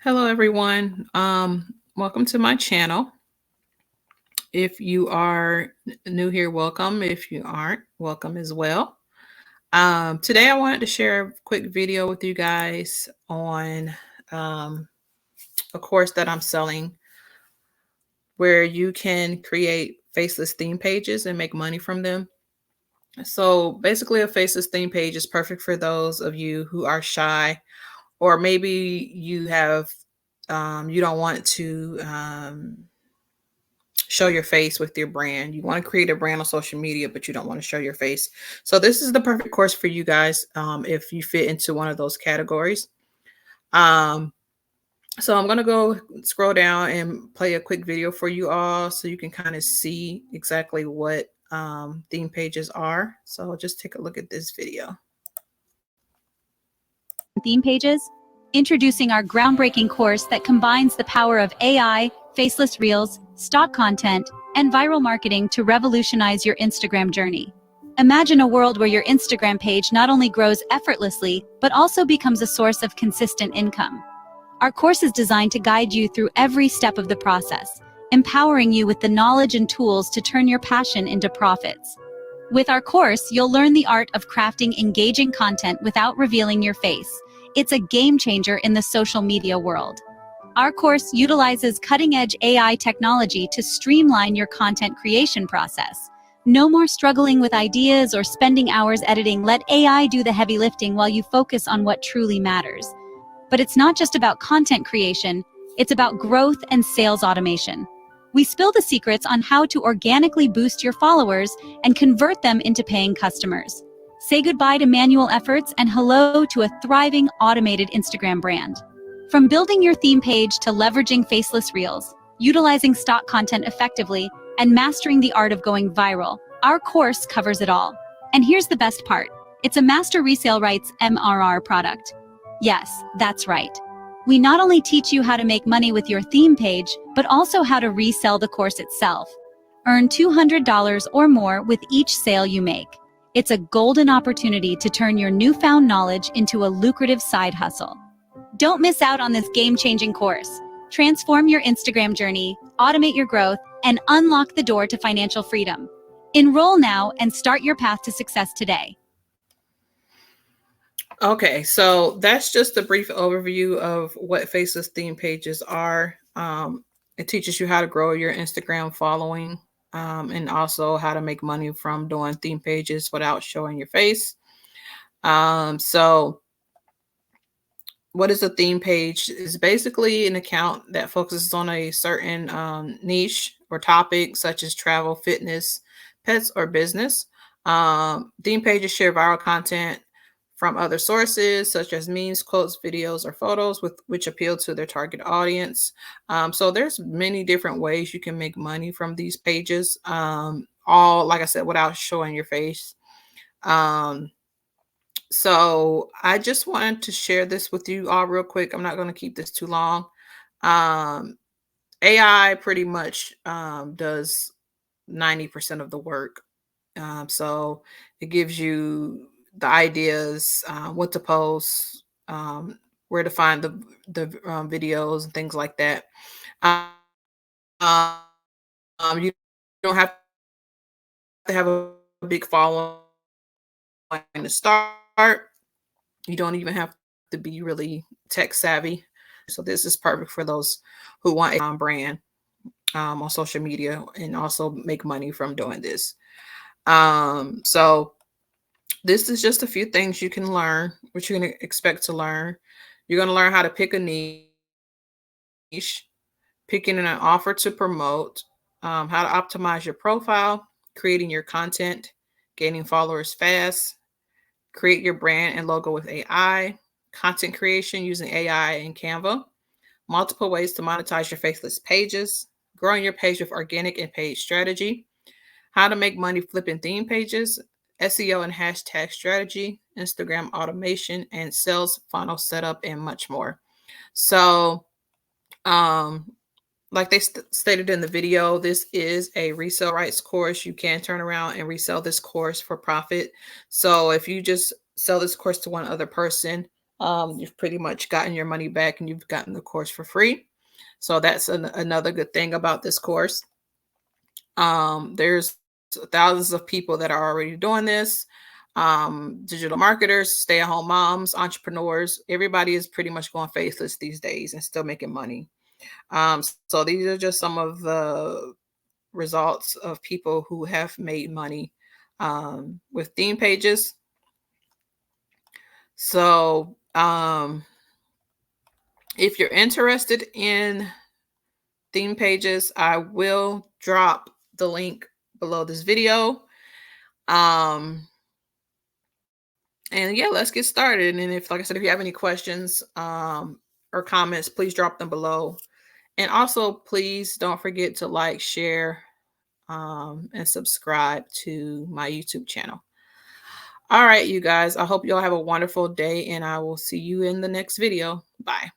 Hello, everyone. Welcome to my channel. If you are new here, welcome. If you aren't, welcome as well. Today, I wanted to share a quick video with you guys on um, a course that I'm selling where you can create faceless theme pages and make money from them. So basically, a faceless theme page is perfect for those of you who are shy, or maybe you don't want to show your face with your brand. You want to create a brand on social media, but you don't want to show your face. So this is the perfect course for you guys if you fit into one of those categories. Um, so I'm going to go scroll down and play a quick video for you all so you can kind of see exactly what theme pages are. So just take a look at this video. Theme Pages, introducing our groundbreaking course that combines the power of AI, faceless reels, stock content, and viral marketing to revolutionize your Instagram journey. Imagine a world where your Instagram page not only grows effortlessly, but also becomes a source of consistent income. Our course is designed to guide you through every step of the process, empowering you with the knowledge and tools to turn your passion into profits. With our course, you'll learn the art of crafting engaging content without revealing your face. It's a game changer in the social media world. Our course utilizes cutting-edge AI technology to streamline your content creation process. No more struggling with ideas or spending hours editing. Let AI do the heavy lifting while you focus on what truly matters. But it's not just about content creation, it's about growth and sales automation. We spill the secrets on how to organically boost your followers and convert them into paying customers. Say goodbye to manual efforts and hello to a thriving, automated Instagram brand. From building your theme page to leveraging faceless reels, utilizing stock content effectively, and mastering the art of going viral, our course covers it all. And here's the best part. It's a master resale rights MRR product. Yes, that's right. We not only teach you how to make money with your theme page, but also how to resell the course itself. Earn $200 or more with each sale you make. It's a golden opportunity to turn your newfound knowledge into a lucrative side hustle. Don't miss out on this game-changing course. Transform your Instagram journey, automate your growth, and unlock the door to financial freedom. Enroll now and start your path to success today. Okay, so that's just a brief overview of what faceless theme pages are. It teaches you how to grow your Instagram following and also how to make money from doing theme pages without showing your face. So what is a theme page? Is basically an account that focuses on a certain niche or topic, such as travel, fitness, pets, or business. Theme pages share viral content from other sources, such as memes, quotes, videos, or photos, which appeal to their target audience. So there's many different ways you can make money from these pages. All, like I said, without showing your face. So I just wanted to share this with you all real quick. I'm not going to keep this too long. Um, AI pretty much does 90% of the work. So it gives you the ideas, what to post, where to find the videos and things like that. Um, you don't have to have a big following to start. You don't even have to be really tech savvy. So this is perfect for those who want a brand on social media and also make money from doing this. So this is just a few things you can learn, what you're going to expect to learn. You're going to learn how to pick a niche, picking an offer to promote, how to optimize your profile, creating your content, gaining followers fast, create your brand and logo with AI, content creation using AI and Canva, multiple ways to monetize your faceless pages, growing your page with organic and paid strategy, how to make money flipping theme pages, SEO and hashtag strategy, Instagram automation, and sales funnel setup, and much more. So, like they stated in the video, this is a resale rights course. You can turn around and resell this course for profit. So if you just sell this course to one other person, you've pretty much gotten your money back and you've gotten the course for free. So that's another good thing about this course. There's thousands of people that are already doing this. Digital marketers, stay-at-home moms, entrepreneurs, everybody is pretty much going faceless these days and still making money. So these are just some of the results of people who have made money with theme pages. So if you're interested in theme pages, I will drop the link below this video. And yeah, let's get started. And if, like I said, if you have any questions or comments, please drop them below. And also, please don't forget to like, share, and subscribe to my YouTube channel. All right, you guys, I hope you all have a wonderful day, and I will see you in the next video. Bye.